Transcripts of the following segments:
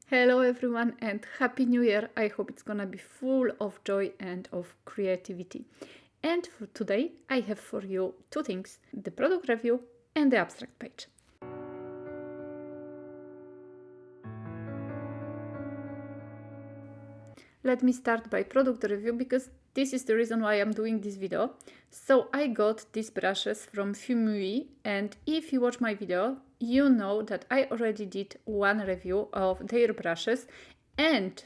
Hello everyone and Happy New Year! I hope it's gonna be full of joy and of creativity. And for today I have for you two things, the product review and the abstract page. Let me start by product review because this is the reason why I'm doing this video. So I got these brushes from Fuumuui, and if you watch my video, you know that I already did one review of their brushes, and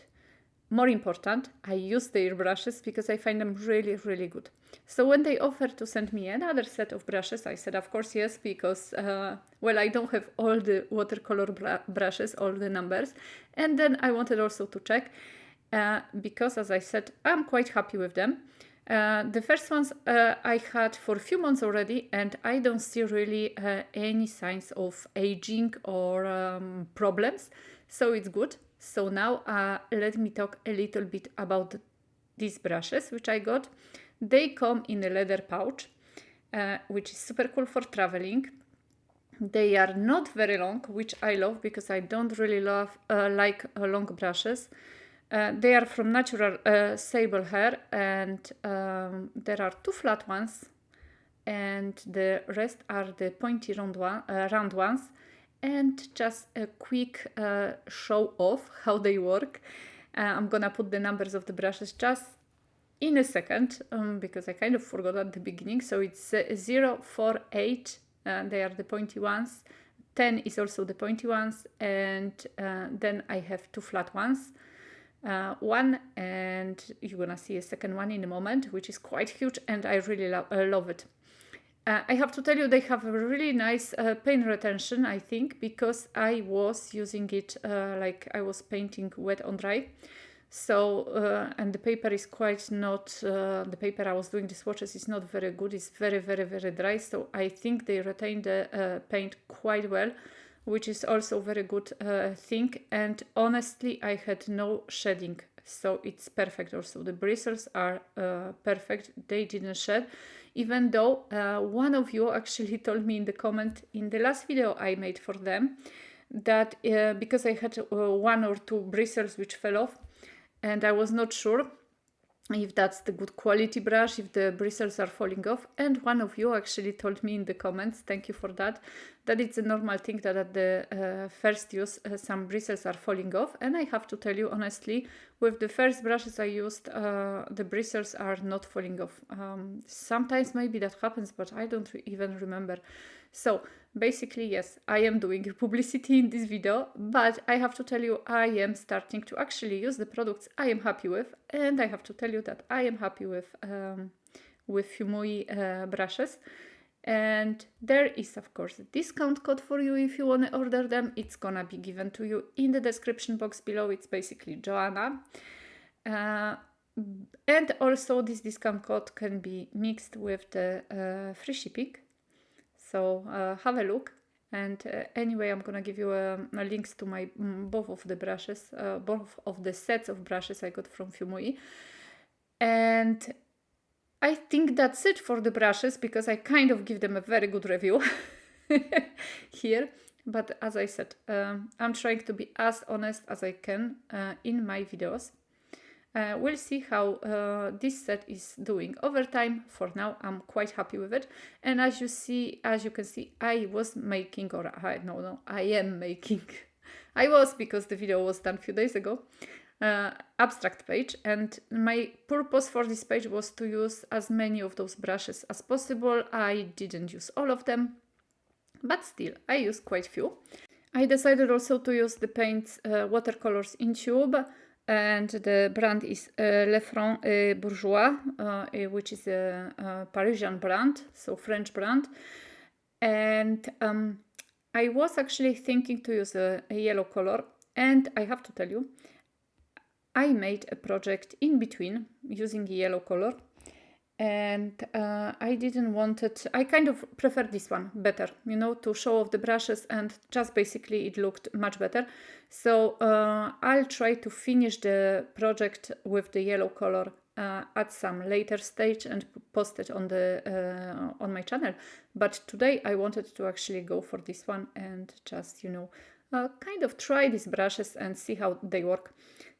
more important, I use their brushes because I find them really, really good. So when they offered to send me another set of brushes, I said, of course, yes, because, well, I don't have all the watercolor brushes, all the numbers. And then I wanted also to check because, as I said, I'm quite happy with them. The first ones I had for a few months already, and I don't see really any signs of aging or problems, so it's good. So now let me talk a little bit about these brushes which I got. They come in a leather pouch, which is super cool for traveling. They are not very long, which I love because I don't really like long brushes. They are from natural sable hair, and there are two flat ones, and the rest are the pointy round ones. And just a quick show off how they work. I'm gonna put the numbers of the brushes just in a second because I kind of forgot at the beginning. So it's 0, 4, 8, they are the pointy ones. 10 is also the pointy ones, and then I have two flat ones. One, and you're gonna see a second one in a moment, which is quite huge, and I really love it. I have to tell you, they have a really nice paint retention, I think, because I was using it like I was painting wet on dry. So, and the paper is quite not, the paper I was doing the swatches is not very good. It's very, very, very dry. So I think they retain the paint quite well, which is also very good thing. And honestly, I had no shedding. So it's perfect also. The bristles are perfect. They didn't shed. Even though one of you actually told me in the comment in the last video I made for them that because I had one or two bristles which fell off, and I was not sure if that's the good quality brush, if the bristles are falling off. And one of you actually told me in the comments, thank you for that, that it's a normal thing that at the first use some bristles are falling off. And I have to tell you honestly, with the first brushes I used, the bristles are not falling off. Sometimes maybe that happens, but I don't even remember. So basically, yes, I am doing publicity in this video, but I have to tell you, I am starting to actually use the products I am happy with, and I have to tell you that I am happy with Fuumuui brushes. And there is, of course, a discount code for you if you want to order them. It's gonna be given to you in the description box below. It's basically Joanna. And also this discount code can be mixed with the free shipping. So have a look. And anyway, I'm gonna give you links to my both of the brushes, both of the sets of brushes I got from Fuumuui. And I think that's it for the brushes because I kind of give them a very good review here. But as I said, I'm trying to be as honest as I can in my videos. We'll see how this set is doing over time. For now, I'm quite happy with it. And as you can see, I was making, or I am making. I was because the video was done a few days ago. Abstract page, and my purpose for this page was to use as many of those brushes as possible. I didn't use all of them, but still I used quite few. I decided also to use the paints watercolors in tube, and the brand is Lefranc Bourgoise, which is a Parisian brand, so French brand. And I was actually thinking to use a yellow color, and I have to tell you, I made a project in between using yellow color, and I didn't want it. I kind of prefer this one better, you know, to show off the brushes, and just basically it looked much better. So I'll try to finish the project with the yellow color at some later stage and post it on the on my channel. But today I wanted to actually go for this one and just, you know, kind of try these brushes and see how they work.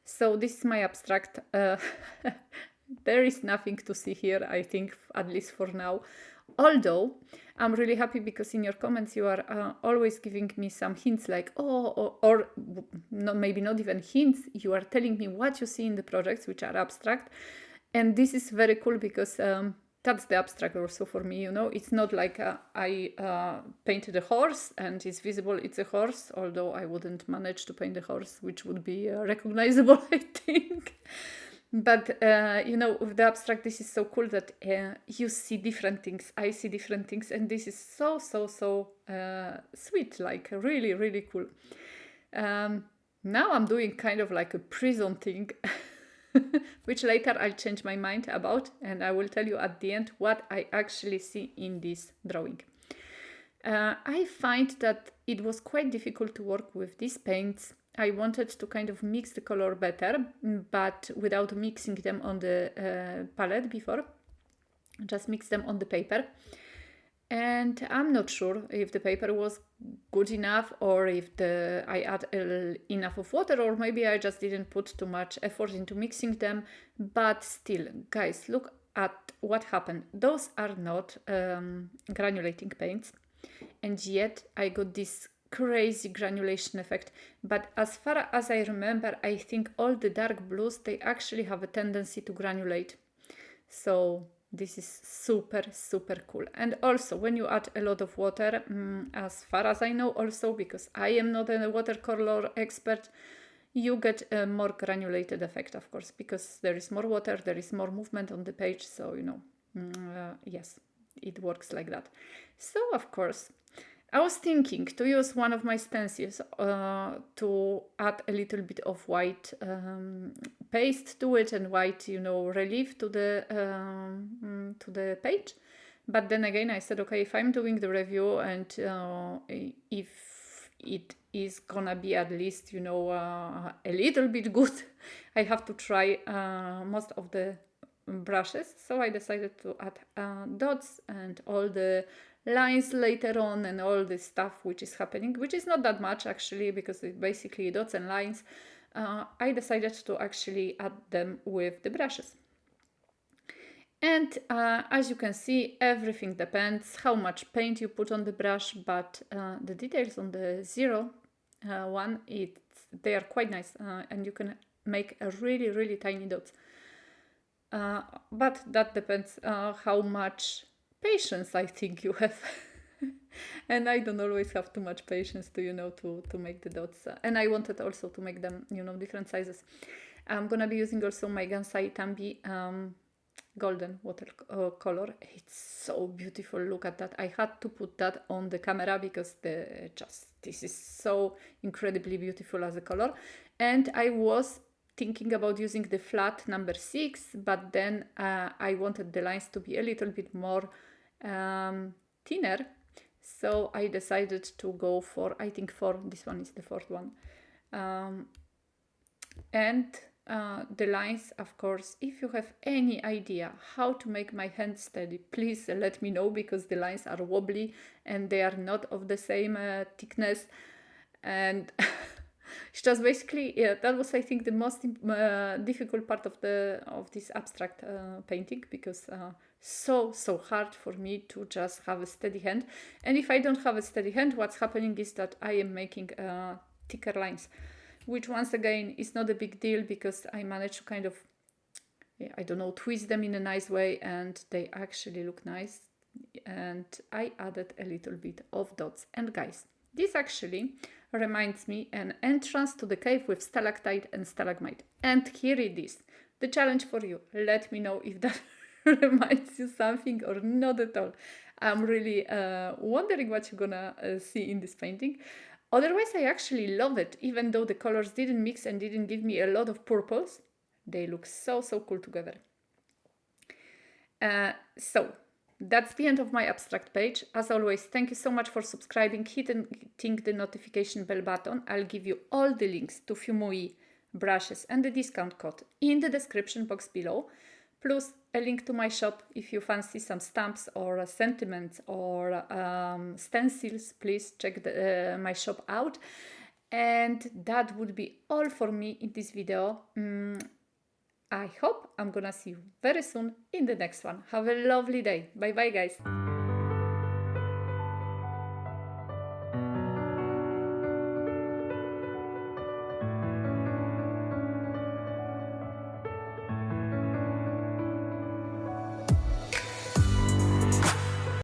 So this is my abstract. There is nothing to see here, I think, at least for now. Although I'm really happy because in your comments you are always giving me some hints like, oh, or no, maybe not even hints, you are telling me what you see in the projects which are abstract. And this is very cool because that's the abstract also for me, you know. It's not like I painted a horse and it's visible it's a horse, although I wouldn't manage to paint a horse, which would be recognizable, I think. But, you know, with the abstract, this is so cool that you see different things, I see different things, and this is so sweet, like really, really cool. Now I'm doing kind of like a prison thing, which later I'll change my mind about, and I will tell you at the end what I actually see in this drawing. I find that it was quite difficult to work with these paints. I wanted to kind of mix the color better, but without mixing them on the palette before. Just mix them on the paper. And I'm not sure if the paper was good enough or if I add enough of water, or maybe I just didn't put too much effort into mixing them. But still, guys, look at what happened. Those are not granulating paints. And yet I got this crazy granulation effect. But as far as I remember, I think all the dark blues, they actually have a tendency to granulate. So this is super cool. And also when you add a lot of water, as far as I know also, because I am not a watercolor expert, you get a more granulated effect, of course, because there is more water, there is more movement on the page. So, you know, yes, it works like that. So, of course, I was thinking to use one of my stencils to add a little bit of white paste to it and white, you know, relief to the page. But then again, I said, okay, if I'm doing the review and if it is gonna be at least, you know, a little bit good, I have to try most of the brushes. So I decided to add dots and all the lines later on and all this stuff which is happening, which is not that much actually, because it's basically dots and lines. I decided to actually add them with the brushes. And as you can see, everything depends how much paint you put on the brush, but the details on the 0 one, they are quite nice, and you can make a really tiny dots. But that depends how much patience I think you have. And I don't always have too much patience to, you know, to make the dots. And I wanted also to make them, you know, different sizes. I'm gonna be using also my Gansai Tambi golden watercolor. It's so beautiful. Look at that. I had to put that on the camera because this is so incredibly beautiful as a color. And I was thinking about using the flat number 6, but then I wanted the lines to be a little bit more thinner. So I decided to go for, I think this one is the 4th one. And the lines, of course, if you have any idea how to make my hand steady, please let me know, because the lines are wobbly and they are not of the same thickness. And it's just basically, yeah, that was, I think, the most difficult part of this abstract painting, because so hard for me to just have a steady hand. And if I don't have a steady hand, what's happening is that I am making thicker lines, which once again is not a big deal, because I managed to kind of, I don't know, twist them in a nice way and they actually look nice. And I added a little bit of dots. And guys, this actually reminds me an entrance to the cave with stalactite and stalagmite. And here it is, the challenge for you. Let me know if that reminds you something or not at all. I'm really wondering what you're gonna see in this painting. Otherwise, I actually love it, even though the colors didn't mix and didn't give me a lot of purples. They look so cool together. So that's the end of my abstract page. As always, thank you so much for subscribing, hitting the notification bell button. I'll give you all the links to Fuumuui brushes and the discount code in the description box below, plus a link to my shop. If you fancy some stamps or sentiments or stencils, please check my shop out. And that would be all for me in this video. I hope I'm gonna see you very soon in the next one. Have a lovely day. Bye bye, guys.